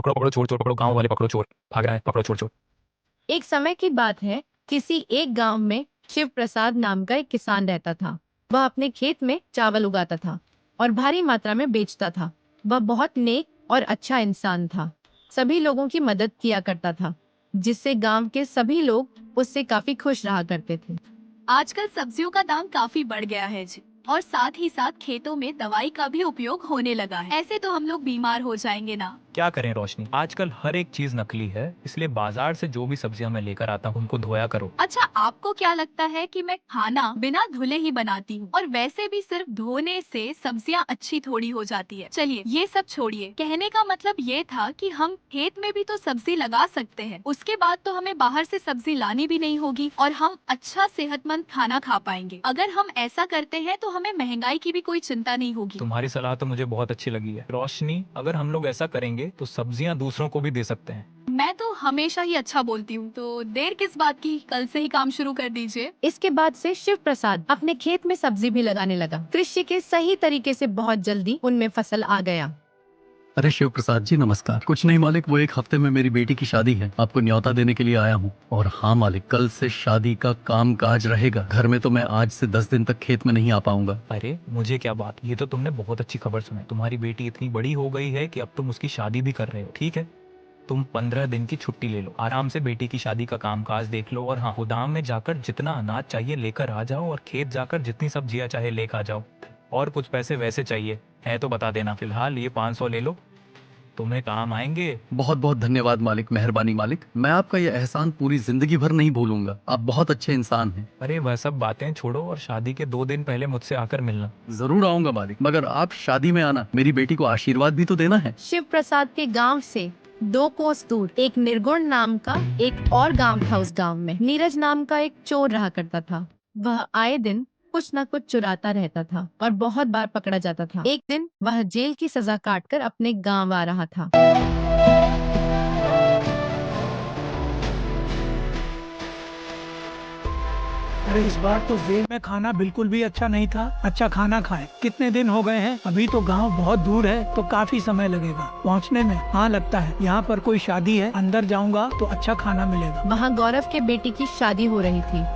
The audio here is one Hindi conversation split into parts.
पकड़ो पकड़ो चोर चोर पकड़ो, गांव वाले पकड़ो चोर, भाग रहा है, पकड़ो चोर चोर। एक समय की बात है, किसी एक गांव में शिव प्रसाद नाम का एक किसान रहता था। वह अपने खेत में चावल उगाता था और भारी मात्रा में बेचता था। वह बहुत नेक और अच्छा इंसान था। सभी लोगों की मदद किया करता था, जिससे गांव के सभी लोग उससे काफी खुश रहा करते थे। आजकल सब्जियों का दाम काफी बढ़ गया है जी। और साथ ही साथ खेतों में दवाई का भी उपयोग होने लगा है। ऐसे तो हम लोग बीमार हो जाएंगे ना। क्या करें रोशनी, आजकल हर एक चीज नकली है, इसलिए बाजार से जो भी सब्जियां मैं लेकर आता हूँ उनको धोया करो। अच्छा, आपको क्या लगता है कि मैं खाना बिना धुले ही बनाती हूँ? और वैसे भी सिर्फ धोने से सब्जियां अच्छी थोड़ी हो जाती है। चलिए ये सब छोड़िए, कहने का मतलब ये था कि हम खेत में भी तो सब्जी लगा सकते हैं। उसके बाद तो हमें बाहर से सब्जी लानी भी नहीं होगी और हम अच्छा सेहतमंद खाना खा पाएंगे। अगर हम ऐसा करते हैं तो हमें महंगाई की भी कोई चिंता नहीं होगी। तुम्हारी सलाह तो मुझे बहुत अच्छी लगी है रोशनी, अगर हम लोग ऐसा करेंगे तो सब्जियां दूसरों को भी दे सकते हैं। मैं तो हमेशा ही अच्छा बोलती हूँ, तो देर किस बात की, कल से ही काम शुरू कर दीजिए। इसके बाद से शिव प्रसाद अपने खेत में सब्जी भी लगाने लगा। कृषि के सही तरीके से बहुत जल्दी उनमें फसल आ गया। अरे शिव प्रसाद जी नमस्कार। कुछ नहीं मालिक, वो एक हफ्ते में मेरी बेटी की शादी है, आपको न्योता देने के लिए आया हूँ। और हाँ मालिक, कल से शादी का काम काज रहेगा घर में, तो मैं आज से 10 दिन तक खेत में नहीं आ पाऊंगा। अरे मुझे क्या बात, ये तो तुमने बहुत अच्छी खबर सुनाई। तुम्हारी बेटी इतनी बड़ी हो गई है कि अब तुम उसकी शादी भी कर रहे हो। ठीक है, तुम 15 दिन की छुट्टी ले लो, आराम से बेटी की शादी का कामकाज देख लो। और हाँ, गोदाम में जाकर जितना अनाज चाहिए लेकर आ जाओ, और खेत जाकर जितनी सब्जियां चाहे लेकर आ जाओ। और कुछ पैसे वैसे चाहिए है तो बता देना, फिलहाल ये 500 ले लो, तुम्हें काम आएंगे। बहुत बहुत धन्यवाद मालिक, मेहरबानी मालिक। मैं आपका यह एहसान पूरी जिंदगी भर नहीं भूलूंगा, आप बहुत अच्छे इंसान हैं। अरे वह सब बातें छोड़ो और शादी के 2 दिन पहले मुझसे आकर मिलना। जरूर आऊंगा मालिक, मगर आप शादी में आना, मेरी बेटी को आशीर्वाद भी तो देना है। शिव प्रसाद के गांव से 2 कोस दूर एक निर्गुण नाम का एक और गांव था। उस गांव में नीरज नाम का एक चोर रहा करता था। वह आए दिन कुछ न कुछ चुराता रहता था और बहुत बार पकड़ा जाता था। एक दिन वह जेल की सजा काटकर अपने गांव आ रहा था। अरे इस बार तो जेल में खाना बिल्कुल भी अच्छा नहीं था। अच्छा खाना खाए, कितने दिन हो गए हैं। अभी तो गांव बहुत दूर है, तो काफी समय लगेगा पहुंचने में। हाँ लगता है यहाँ पर कोई शादी है, अंदर जाऊंगा तो अच्छा खाना मिलेगा। वहाँ गौरव के बेटे की शादी हो रही थी।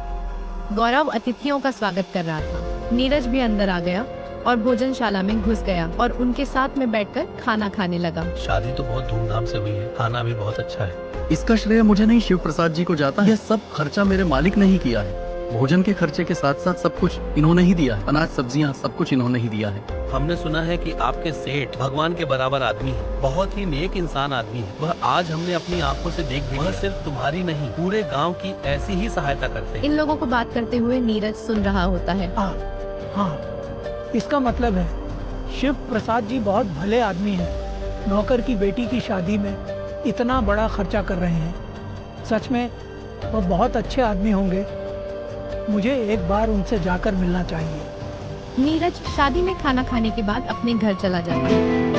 गौरव अतिथियों का स्वागत कर रहा था। नीरज भी अंदर आ गया और भोजनशाला में घुस गया और उनके साथ में बैठकर खाना खाने लगा। शादी तो बहुत धूमधाम से हुई है, खाना भी बहुत अच्छा है। इसका श्रेय मुझे नहीं, शिव प्रसाद जी को जाता है। यह सब खर्चा मेरे मालिक ने ही किया है। भोजन के खर्चे के साथ साथ सब कुछ इन्होंने ही दिया है, अनाज सब्जियां सब कुछ इन्होंने ही दिया है। हमने सुना है कि आपके सेठ भगवान के बराबर आदमी है, बहुत ही नेक इंसान आदमी है। वह आज हमने अपनी आंखों से देख भी, वह सिर्फ तुम्हारी नहीं पूरे गांव की ऐसी ही सहायता करते हैं। इन लोगों को बात करते हुए नीरज सुन रहा होता है। हाँ हाँ, इसका मतलब है शिव प्रसाद जी बहुत भले आदमी हैं। नौकर की बेटी की शादी में इतना बड़ा खर्चा कर रहे हैं। सच में वो बहुत अच्छे आदमी होंगे। मुझे एक बार उनसे जाकर मिलना चाहिए। नीरज शादी में खाना खाने के बाद अपने घर चला जाता है।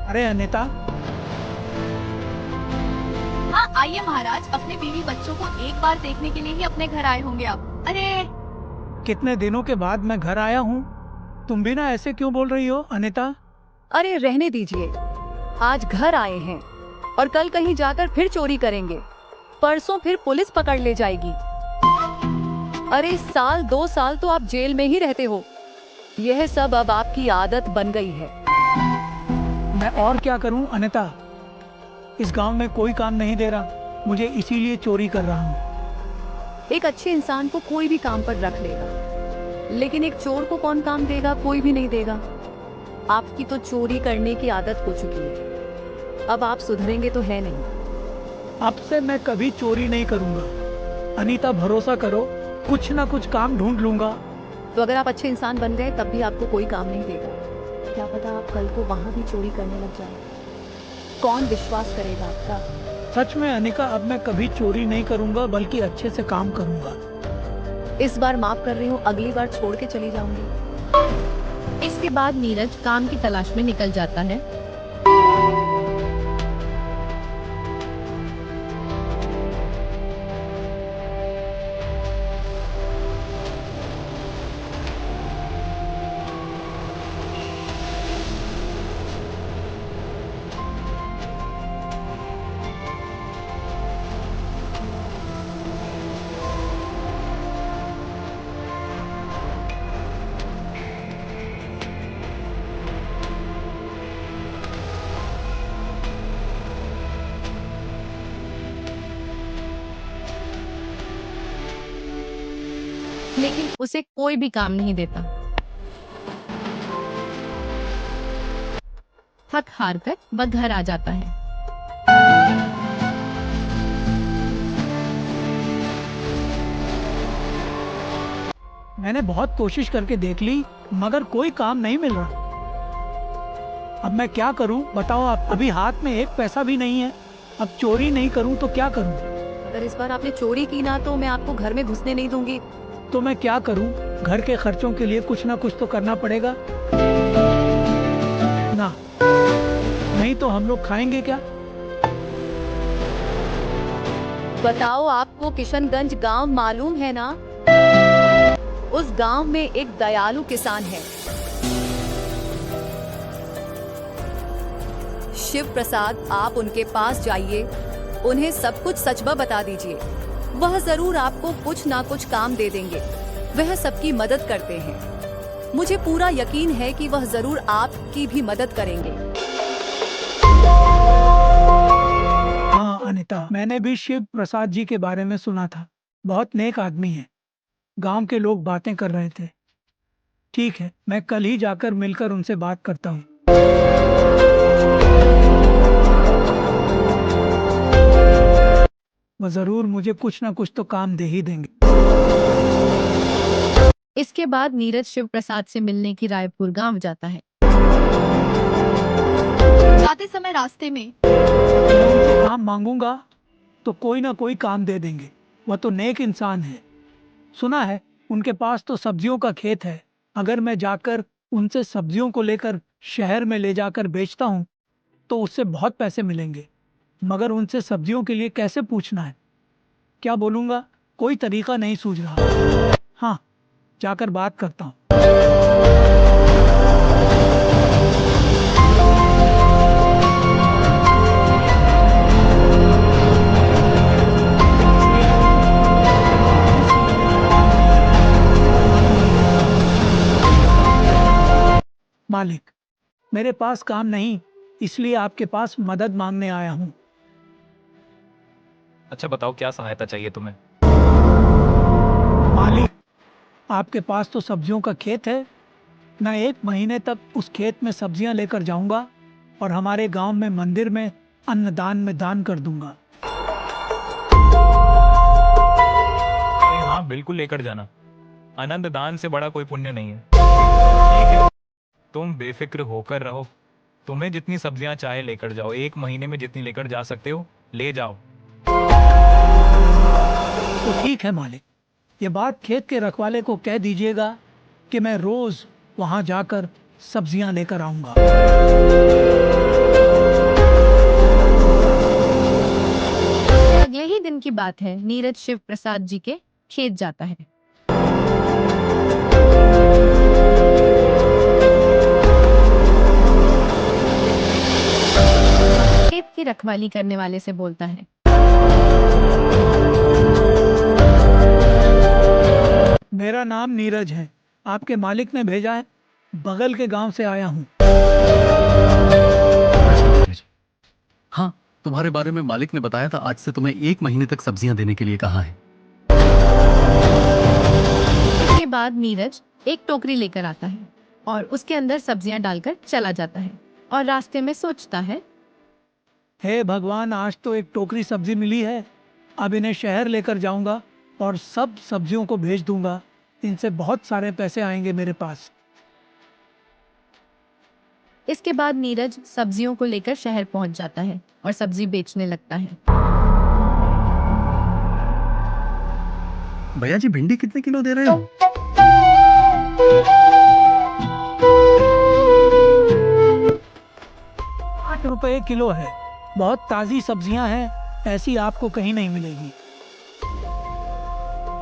अरे अनिता, हाँ आइए महाराज, अपने बीवी बच्चों को एक बार देखने के लिए ही अपने घर आए होंगे आप। अरे कितने दिनों के बाद मैं घर आया हूँ। तुम भी ना ऐसे क्यों बोल रही हो अनिता? अरे रहने दीजिए, आज घर आए हैं और कल कहीं जाकर फिर चोरी करेंगे, परसों फिर पुलिस पकड़ ले जाएगी। अरे 1-2 साल तो आप जेल में ही रहते हो। यह सब अब आपकी आदत बन गई है। मैं और क्या करूं अनिता, इस गांव में कोई काम नहीं दे रहा मुझे, इसीलिए चोरी कर रहा हूं। एक अच्छे इंसान को कोई भी काम पर रख लेगा, लेकिन एक चोर को कौन काम देगा? कोई भी नहीं देगा। आपकी तो चोरी करने की आदत हो चुकी है, अब आप सुधरेंगे तो है नहीं। अब से मैं कभी चोरी नहीं करूंगा अनीता, भरोसा करो, कुछ ना कुछ काम ढूंढ लूंगा। तो अगर आप अच्छे इंसान बन गए तब भी आपको कोई काम नहीं देगा। क्या पता आप कल को वहाँ भी चोरी करने लग जाए, कौन विश्वास करेगा आपका? सच में अनिका, अब मैं कभी चोरी नहीं करूंगा, बल्कि अच्छे से काम करूंगा। इस बार माफ कर रही हूँ, अगली बार छोड़ के चली जाऊंगी। इसके बाद नीरज काम की तलाश में निकल जाता है। लेकिन उसे कोई भी काम नहीं देता। थक हार कर वह घर आ जाता है। मैंने बहुत कोशिश करके देख ली, मगर कोई काम नहीं मिल रहा। अब मैं क्या करूं बताओ आप। अभी हाथ में एक पैसा भी नहीं है। अब चोरी नहीं करूं तो क्या करूं? अगर इस बार आपने चोरी की ना तो मैं आपको घर में घुसने नहीं दूंगी। तो मैं क्या करूं? घर के खर्चों के लिए कुछ ना कुछ तो करना पड़ेगा ना, नहीं तो हम लोग खाएंगे क्या? बताओ, आपको किशनगंज गांव मालूम है ना? उस गांव में एक दयालु किसान है, शिव प्रसाद। आप उनके पास जाइए, उन्हें सब कुछ सचबा बता दीजिए। वह जरूर आपको कुछ ना कुछ काम दे देंगे। वह सबकी मदद करते हैं। मुझे पूरा यकीन है कि वह जरूर आपकी भी मदद करेंगे। हाँ अनिता, मैंने भी शिव प्रसाद जी के बारे में सुना था। बहुत नेक आदमी है। गांव के लोग बातें कर रहे थे। ठीक है, मैं कल ही जाकर मिलकर उनसे बात करता हूँ। वो जरूर मुझे कुछ ना कुछ तो काम दे ही देंगे। इसके बाद नीरज शिव प्रसाद से मिलने की रायपुर गांव जाता है। जाते समय रास्ते में मैं उनसे काम मांगूंगा तो कोई ना कोई काम दे देंगे। वह तो नेक इंसान है। सुना है उनके पास तो सब्जियों का खेत है। अगर मैं जाकर उनसे सब्जियों को लेकर शहर में ले जाकर बेचता हूँ तो उससे बहुत पैसे मिलेंगे। मगर उनसे सब्जियों के लिए कैसे पूछना है, क्या बोलूँगा, कोई तरीका नहीं सूझ रहा। हाँ, जाकर बात करता हूँ। मालिक, मेरे पास काम नहीं, इसलिए आपके पास मदद मांगने आया हूँ। अच्छा बताओ क्या सहायता चाहिए तुम्हें? मालिक, आपके पास तो सब्जियों का खेत है। मैं 1 महीने तक उस खेत में सब्जियां लेकर जाऊंगा और हमारे गांव में मंदिर में अन्नदान में दान कर दूंगा। अरे हाँ बिल्कुल लेकर जाना। अनंत दान से बड़ा कोई पुण्य नहीं है। ठीक है, तुम बेफिक्र होकर रहो। तुम्हें जितनी सब्जियां चाहे लेकर जाओ। 1 महीने में जितनी लेकर जा सकते हो ले जाओ। तो ठीक है मालिक, ये बात खेत के रखवाले को कह दीजिएगा कि मैं रोज वहां जाकर सब्जियां लेकर आऊंगा। अगले ही दिन की बात है। नीरज शिव प्रसाद जी के खेत जाता है। खेत की रखवाली करने वाले से बोलता है, मेरा नाम नीरज है। आपके मालिक ने भेजा है। बगल के गांव से आया हूँ। हाँ, तुम्हारे बारे में मालिक ने बताया था। आज से तुम्हें 1 महीने तक सब्जियां देने के लिए कहा है। इसके बाद नीरज एक टोकरी लेकर आता है और उसके अंदर सब्जियां डालकर चला जाता है और रास्ते में सोचता है, हे भगवान, आज तो एक टोकरी सब्जी मिली है। अब इन्हें शहर लेकर जाऊंगा और सब सब्जियों को भेज दूंगा। इनसे बहुत सारे पैसे आएंगे मेरे पास। इसके बाद नीरज सब्जियों को लेकर शहर पहुंच जाता है और सब्जी बेचने लगता है। भैया जी, भिंडी कितने किलो दे रहे हो? 8 रुपए किलो है। बहुत ताजी सब्जियां हैं, ऐसी आपको कहीं नहीं मिलेगी।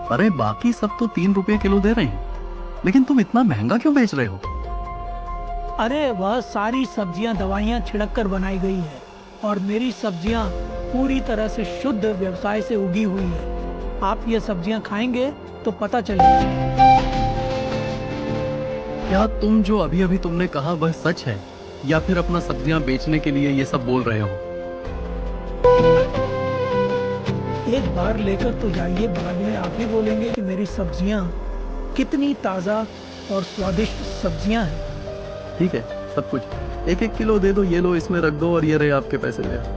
अरे बाकी सब तो 3 रुपए किलो दे रहे हैं, लेकिन तुम इतना महंगा क्यों बेच रहे हो? अरे वह सारी सब्जियां दवाइयां छिड़क कर बनाई गई है और मेरी सब्जियां पूरी तरह से शुद्ध व्यवसाय से उगी हुई है। आप ये सब्जियां खाएंगे तो पता चलेगा। क्या तुम जो अभी अभी तुमने कहा वह सच है, या फिर अपना सब्जियां बेचने के लिए ये सब बोल रहे हो? एक बार लेकर तो जाइए, बाद में आप ही बोलेंगे कि मेरी सब्जियां कितनी ताज़ा और स्वादिष्ट सब्जियां हैं। ठीक है, सब कुछ 1-1 किलो दे दो, ये लो इसमें रख दो और ये रहे आपके पैसे ले आओ।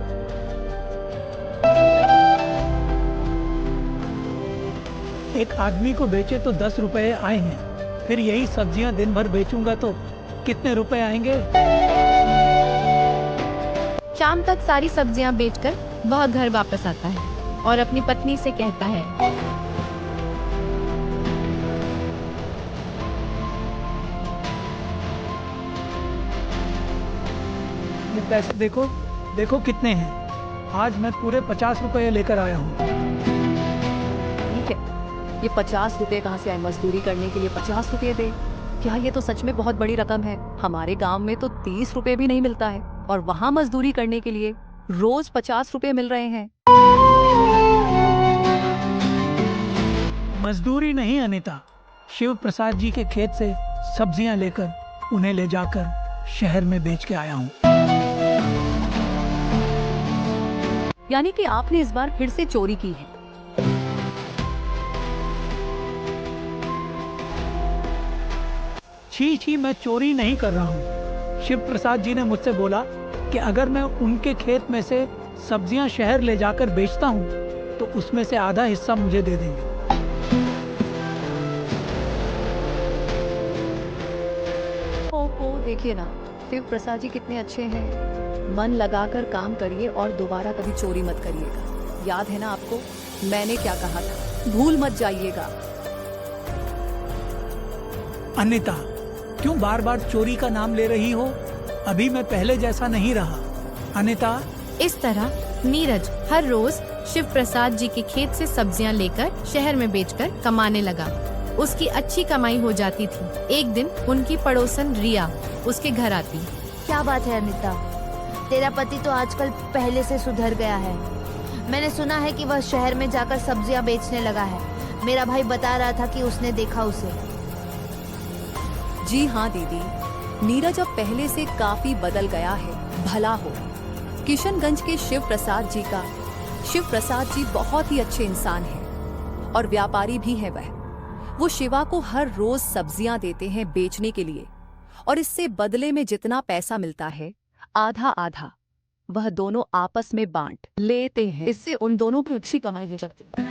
एक आदमी को बेचे तो 10 रुपए आए हैं, फिर यही सब्जियां दिन भर बेचूंगा तो कितने रुपए आएंगे? शाम तक सारी सब्जियां बेचकर वह घर वापस आता है और अपनी पत्नी से कहता है, ये पैसे देखो, देखो कितने हैं। आज मैं पूरे 50 रुपए लेकर आया हूँ। ठीक है, ये 50 रुपए कहाँ से आए? मजदूरी करने के लिए 50 रुपए दे? क्या ये तो सच में बहुत बड़ी रकम है। हमारे गांव में तो 30 रुपए भी नहीं मिलता है और वहाँ मजदूरी करने के लिए रोज 50 रुपए मिल रहे हैं। मजदूरी नहीं अनीता, शिव प्रसाद जी के खेत से सब्जियां लेकर उन्हें ले जाकर शहर में बेच के आया हूँ। यानी कि आपने इस बार फिर से चोरी की है। छी छी, मैं चोरी नहीं कर रहा हूँ। शिव प्रसाद जी ने मुझसे बोला कि अगर मैं उनके खेत में से सब्जियां शहर ले जाकर बेचता हूँ तो उसमें से आधा हिस्सा मुझे दे देंगे। ओ देखिए ना, शिव प्रसाद जी कितने अच्छे हैं। मन लगाकर काम करिए और दोबारा कभी चोरी मत करिएगा। याद है ना आपको मैंने क्या कहा था? भूल मत जाइएगा। अनीता, क्यों बार बार चोरी का नाम ले रही हो? अभी मैं पहले जैसा नहीं रहा। अनीता, इस तरह नीरज हर रोज शिव प्रसाद जी के खेत से सब्जियां लेकर शहर में बेचकर कमाने लगा। उसकी अच्छी कमाई हो जाती थी। एक दिन उनकी पड़ोसन रिया उसके घर आती। क्या बात है अनीता, तेरा पति तो आजकल पहले से सुधर गया है। मैंने सुना है कि वह शहर में जाकर सब्जियां बेचने लगा है। मेरा भाई बता रहा था कि उसने देखा उसे। जी हाँ दीदी, नीरज अब पहले से काफी बदल गया है। भला हो। किशनगंज के शिव प्रसाद जी बहुत ही अच्छे इंसान हैं और व्यापारी भी है वह। वो शिवा को हर रोज सब्जियां देते हैं बेचने के लिए और इससे बदले में जितना पैसा मिलता है आधा आधा वह दोनों आपस में बांट लेते हैं। इससे उन दोनों की अच्छी कमाई हो सकती है।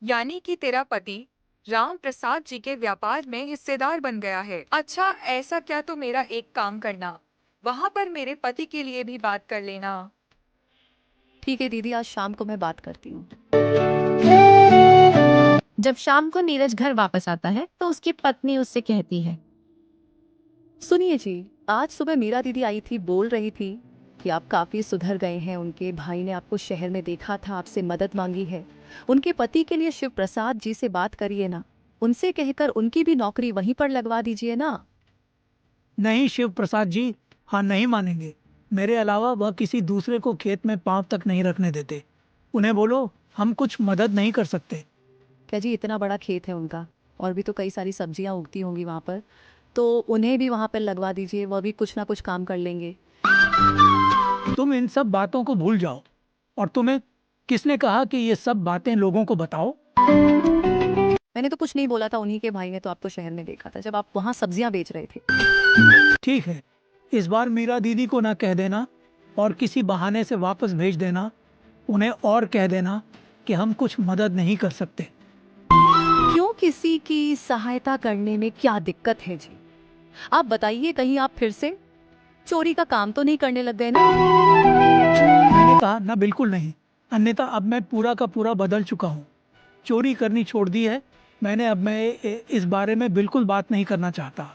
यानी कि तेरा पति राम प्रसाद जी के व्यापार में हिस्सेदार बन गया है। अच्छा, ऐसा क्या? तो मेरा एक काम करना, वहाँ पर मेरे पति के लिए भी बात कर लेना। ठीक है दीदी, आज शाम को मैं बात करती हूँ। जब शाम को नीरज घर वापस आता है तो उसकी पत्नी उससे कहती है, सुनिए जी, आज सुबह मीरा दीदी आई थी, बोल रही थी कि आप काफी सुधर गए हैं। उनके भाई ने आपको शहर में देखा था, आपसे मदद मांगी है। उनके पति के लिए शिव प्रसाद जी से बात करिए ना, उनसे कहकर उनकी भी नौकरी वहीं पर लगवा दीजिए ना। नहीं शिव प्रसाद जी, हाँ नहीं मानेंगे। मेरे अलावा वह किसी दूसरे को खेत में पांव तक नहीं रखने देते। उन्हें बोलो हम कुछ मदद नहीं कर सकते। क्या जी, इतना बड़ा खेत है उनका और भी तो कई सारी सब्जियां उगती होंगी वहाँ पर, तो उन्हें भी वहाँ पर लगवा दीजिए, वह भी कुछ ना कुछ काम कर लेंगे। तुम इन सब बातों को भूल जाओ। और तुम्हें किसने कहा कि ये सब बातें लोगों को बताओ? मैंने तो कुछ नहीं बोला था, उन्हीं के भाई ने तो आपको शहर में देखा था जब आप वहाँ सब्जियां बेच रहे थे। ठीक है, इस बार मीरा दीदी को ना कह देना और किसी बहाने से वापस भेज देना। उन्हें और कह देना कि हम कुछ मदद नहीं कर सकते। क्यों, किसी की सहायता करने में क्या दिक्कत है जी? आप बताइए, कहीं आप फिर से चोरी का काम तो नहीं करने लग गए ना? मैंने कहा ना, बिल्कुल नहीं। अन्यथा अब मैं पूरा का पूरा बदल चुका हूँ। चोरी करनी छोड़ दी है मैंने। अब मैं इस बारे में बिल्कुल बात नहीं करना चाहता।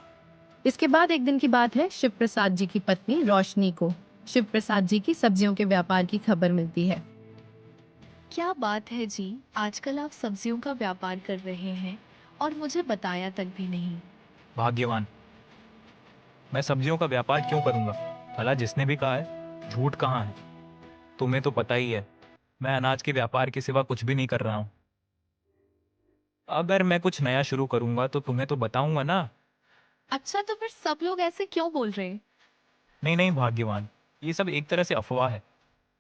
इसके बाद एक दिन की बात है, शिव प्रसाद जी की पत्नी रोशनी को शिव प्रसाद जी की सब्जियों के व्यापार की खबर मिलती है। क्या बात है जी, आजकल आप सब्जियों का व्यापार कर रहे हैं और मुझे बताया तक भी नहीं। भाग्यवान, मैं सब्जियों का व्यापार क्यों करूंगा? भला जिसने भी कहा है, झूठ कहाँ है? तुम्हें तो पता ही है मैं अनाज के व्यापार के सिवा कुछ भी नहीं कर रहा हूँ। अगर मैं कुछ नया शुरू करूंगा तो तुम्हें तो बताऊंगा ना। अच्छा, तो फिर सब लोग ऐसे क्यों बोल रहे हैं? नहीं नहीं भाग्यवान, ये सब एक तरह से अफवाह है।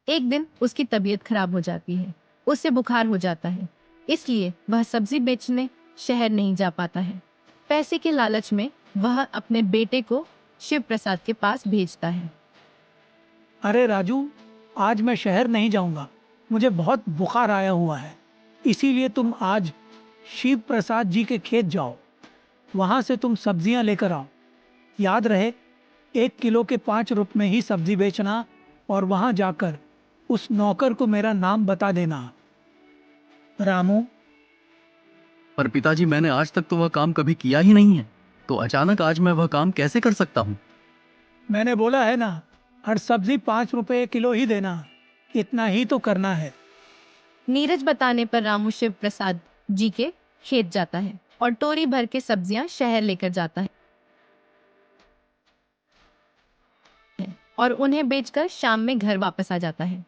एक दिन उसकी तबीयत खराब हो जाती है, उससे बुखार हो जाता है। इसलिए वह सब्जी बेचने शहर नहीं जा पाता है। पैसे के लालच में वह अपने बेटे को शिव प्रसाद के पास भेजता है। अरे राजू, आज मैं शहर नहीं जाऊंगा, मुझे बहुत बुखार आया हुआ है, इसीलिए तुम आज शिव प्रसाद जी के खेत जाओ, वहां से तुम सब्जियां लेकर आओ। याद रहे 1 किलो के 5 रुपए में ही सब्जी बेचना, और वहां जाकर उस नौकर को मेरा नाम बता देना। रामू, पर पिताजी मैंने आज तक तो वह काम कभी किया ही नहीं है, तो अचानक आज मैं वह काम कैसे कर सकता हूँ? मैंने बोला है ना, हर सब्जी 5 रुपए किलो ही देना, इतना ही तो करना है। नीरज बताने पर रामू शिव प्रसाद जी के खेत जाता है और टोरी भर के सब्जियां शहर लेकर जाता है और उन्हें बेचकर शाम में घर वापस आ जाता है।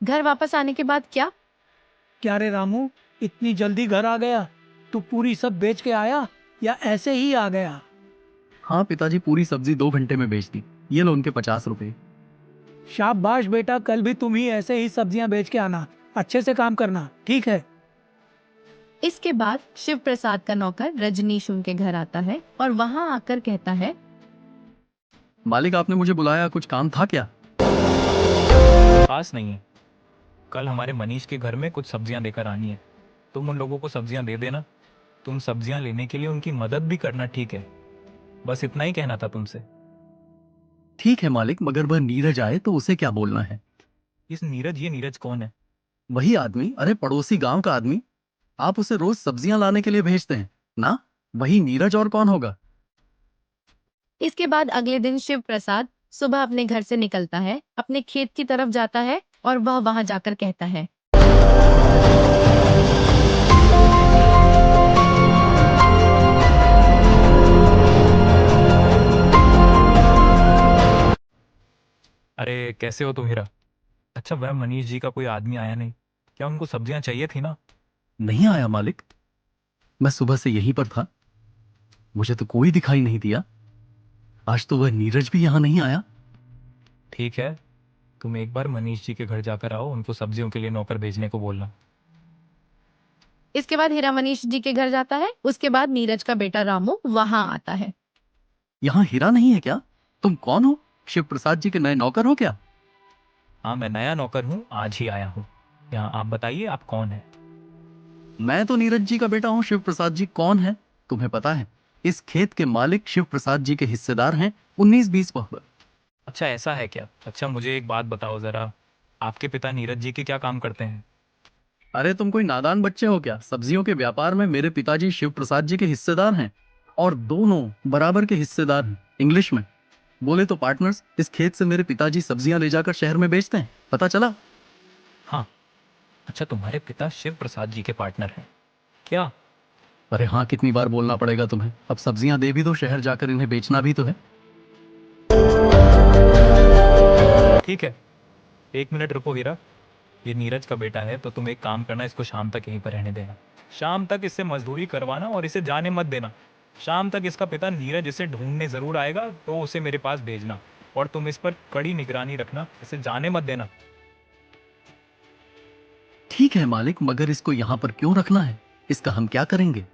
घर वापस आने के बाद क्या रे रामू, इतनी जल्दी घर आ गया? तू पूरी सब बेच के आया या ऐसे ही आ गया? हाँ पिताजी, पूरी सब्जी 2 घंटे में बेच दी। ये लो उनके 50 रुपए। शाबाश बेटा, कल भी तुम ही ऐसे ही सब्जियां बेच के आना, अच्छे से काम करना, ठीक है? इसके बाद शिव प्रसाद का नौकर रजनीश उनके घर आता है और वहां आकर कहता है, मालिक आपने मुझे बुलाया, कुछ काम था क्या? खास नहीं है। कल हमारे मनीष के घर में कुछ सब्जियां लेकर आनी है, तुम उन लोगों को सब्जियां दे देना। तुम सब्जियां लेने के लिए उनकी मदद भी करना, ठीक है? बस इतना ही कहना था तुमसे। ठीक है मालिक, मगर वह नीरज आए तो उसे क्या बोलना है? ये नीरज कौन है? वही आदमी, अरे पड़ोसी गांव का आदमी। आप उसे रोज सब्जियां लाने के लिए भेजते हैं ना? वही नीरज, और कौन होगा? इसके बाद अगले दिन शिव प्रसाद सुबह अपने घर से निकलता है, अपने खेत की तरफ जाता है और वह वहां जाकर कहता है, अरे कैसे हो तुम हीरा? अच्छा, वह मनीष जी का कोई आदमी आया नहीं क्या? उनको सब्जियां चाहिए थी ना? नहीं आया मालिक, मैं सुबह से यहीं पर था, मुझे तो कोई दिखाई नहीं दिया। आज तो वह नीरज भी यहाँ नहीं आया। ठीक है, तुम एक बार मनीष जी के घर जाकर आओ, उनको सब्जियों के लिए नौकर भेजने को बोलना। इसके बाद हीरा मनीष जी के घर जाता है। उसके बाद नीरज का बेटा रामू वहां आता है। यहाँ हीरा नहीं है क्या? तुम कौन हो? शिव प्रसाद जी के नए नौकर हो क्या? हाँ, मैं नया नौकर हूँ, आज ही आया हूँ यहाँ। आप बताइए, आप कौन है? मैं तो नीरज जी का बेटा हूँ। शिव प्रसाद जी कौन है तुम्हें पता है? इस खेत के मालिक शिव प्रसाद जी के हिस्सेदार हैं 19-20 बहबर। अच्छा, ऐसा है क्या? अच्छा, मुझे एक बात बताओ जरा, आपके पिता नीरज जी के क्या काम करते हैं? अरे तुम कोई नादान बच्चे हो क्या? सब्जियों के व्यापार में मेरे पिताजी शिव प्रसाद जी के हिस्सेदार हैं, और दोनों बराबर के हिस्सेदार हैं। इंग्लिश में बोले तो पार्टनर्स। इस खेत से मेरे पिताजी सब्जियां ले जाकर शहर में बेचते हैं, पता चला? हाँ। अच्छा, तुम्हारे पिता शिव प्रसाद जी के पार्टनर हैं क्या? अरे हाँ, कितनी बार बोलना पड़ेगा तुम्हें? अब सब्जियां दे भी दो, शहर जाकर इन्हें बेचना भी तो है। ठीक है, 1 मिनट रुको हीरा। ये नीरज का बेटा है, तो तुम एक काम करना, इसको शाम तक यहीं पर रहने देना। शाम तक इससे मजदूरी करवाना और इसे जाने मत देना। शाम तक इसका पिता नीरज इसे ढूंढने जरूर आएगा, तो उसे मेरे पास भेजना, और तुम इस पर कड़ी निगरानी रखना, इसे जाने मत देना। ठीक है मालिक, मगर इसको यहाँ पर क्यों रखना है? इसका हम क्या करेंगे?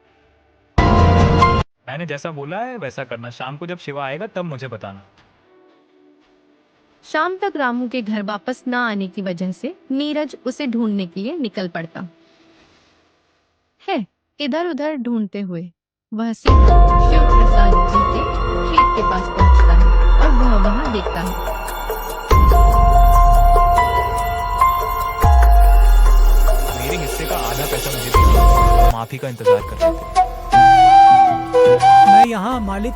मैंने जैसा बोला है वैसा करना। शाम को जब शिवा आएगा तब मुझे बताना। शाम तक रामू के घर वापस न आने की वजह से नीरज उसे ढूंढने के लिए निकल पड़ता है। इधर उधर ढूंढते हुए वह सीधा शिव प्रसाद जी के खेत के पास पहुंचता है और वह वहां देखता है। मेरे हिस्से का आधा पैसा मुझे दीजिए, माफी का इंतजार कर रहे थे। मैं यहाँ मालिक,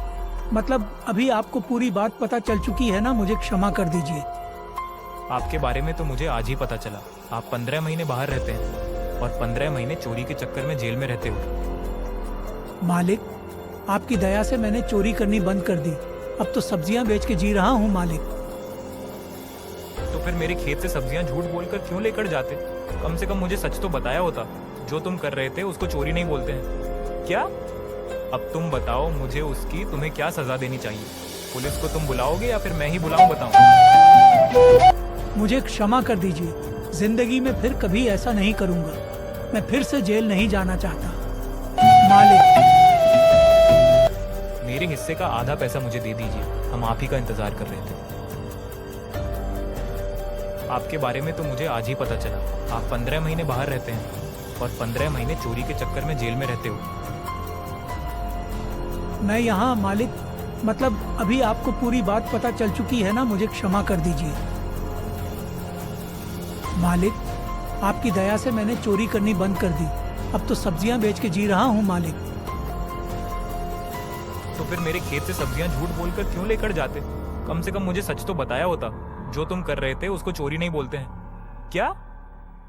मतलब अभी आपको पूरी बात पता चल चुकी है ना, मुझे क्षमा कर दीजिए। आपके बारे में तो मुझे आज ही पता चला। आप 15 महीने बाहर रहते हैं और 15 महीने चोरी के चक्कर में जेल में रहते हो। मालिक, आपकी दया से मैंने चोरी करनी बंद कर दी, अब तो सब्जियां बेच के जी रहा हूँ मालिक। तो फिर मेरे खेत से सब्जियां झूठ बोलकर क्यों लेकर जाते? कम से कम मुझे सच तो बताया होता। जो तुम कर रहे थे उसको चोरी नहीं बोलते हैं क्या? अब तुम बताओ मुझे, उसकी तुम्हें क्या सजा देनी चाहिए? पुलिस को तुम बुलाओगे या फिर मैं ही बुलाऊं, बताओ। मुझे क्षमा कर दीजिए, जिंदगी में फिर कभी ऐसा नहीं करूंगा। मैं फिर से जेल नहीं जाना चाहता। मालिक, मेरे हिस्से का आधा पैसा मुझे दे दीजिए, हम आप ही का इंतजार कर रहे थे। आपके बारे में तो मुझे आज ही पता चला। आप 15 महीने बाहर रहते हैं और 15 महीने चोरी के चक्कर में जेल में रहते हो। मैं यहाँ मालिक, मतलब अभी आपको पूरी बात पता चल चुकी है ना, मुझे क्षमा कर दीजिए। मालिक, आपकी दया से मैंने चोरी करनी बंद कर दी। अब तो सब्जियां बेच के जी रहा हूँ मालिक। तो फिर मेरे खेत से सब्जियां झूठ बोलकर क्यों लेकर जाते? कम से कम मुझे सच तो बताया होता। जो तुम कर रहे थे उसको चोरी नहीं बोलते हैं क्या?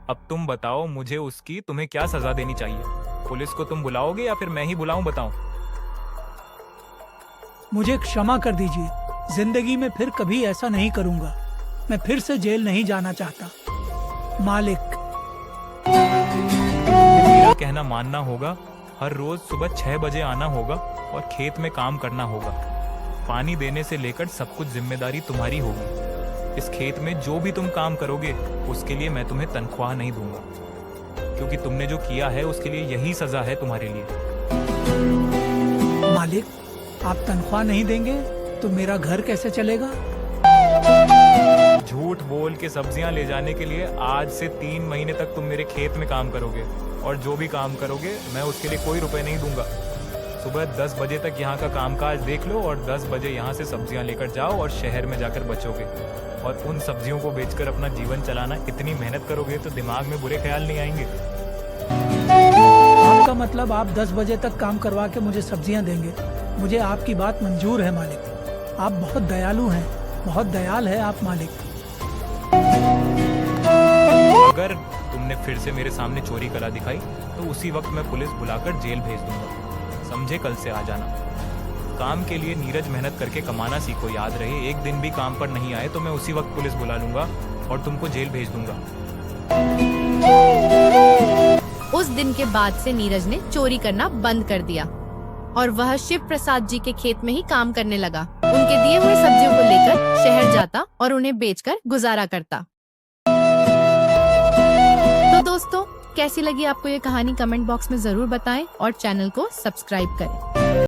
अब तुम बताओ मुझे, उसकी तुम्हें क्या सजा देनी चाहिए? पुलिस को तुम बुलाओगे या फिर मैं ही बुलाऊं, बताओ। मुझे क्षमा कर दीजिए, जिंदगी में फिर कभी ऐसा नहीं करूंगा। मैं फिर से जेल नहीं जाना चाहता मालिक। मेरा कहना मानना होगा। हर रोज सुबह 6 बजे आना होगा और खेत में काम करना होगा। पानी देने से लेकर सब कुछ जिम्मेदारी तुम्हारी होगी। इस खेत में जो भी तुम काम करोगे उसके लिए मैं तुम्हें तनख्वाह नहीं दूंगा, क्योंकि तुमने जो किया है उसके लिए यही सजा है तुम्हारे लिए। मालिक, आप तनख्वाह नहीं देंगे तो मेरा घर कैसे चलेगा? झूठ बोल के सब्जियां ले जाने के लिए आज से 3 महीने तक तुम मेरे खेत में काम करोगे, और जो भी काम करोगे मैं उसके लिए कोई रुपए नहीं दूंगा। सुबह 10 बजे तक यहाँ का कामकाज देख लो और 10 बजे यहाँ से सब्जियां लेकर जाओ और शहर में जाकर बचोगे। और उन सब्जियों को बेचकर अपना जीवन चलाना। इतनी मेहनत करोगे तो दिमाग में बुरे ख्याल नहीं आएंगे। आपका मतलब आप 10 बजे तक काम करवा के मुझे सब्जियां देंगे? मुझे आपकी बात मंजूर है मालिक। आप बहुत दयालु हैं, बहुत दयाल है आप मालिक। अगर तुमने फिर से मेरे सामने चोरी कला दिखाई तो उसी वक्त मैं पुलिस बुलाकर जेल भेज दूंगा। समझे? कल से आ जाना। काम के लिए नीरज मेहनत करके कमाना सीखो, याद रहे। एक दिन भी काम पर नहीं आए तो मैं उसी वक्त पुलिस बुला लूंगा और तुमको जेल भेज दूंगा। उस दिन के बाद से नीरज ने चोरी करना बंद कर दिया और वह शिव प्रसाद जी के खेत में ही काम करने लगा। उनके दिए हुए सब्जियों को लेकर शहर जाता और उन्हें बेचकर गुजारा करता। तो दोस्तों, कैसी लगी आपको ये कहानी? कमेंट बॉक्स में जरूर बताएं और चैनल को सब्सक्राइब करें।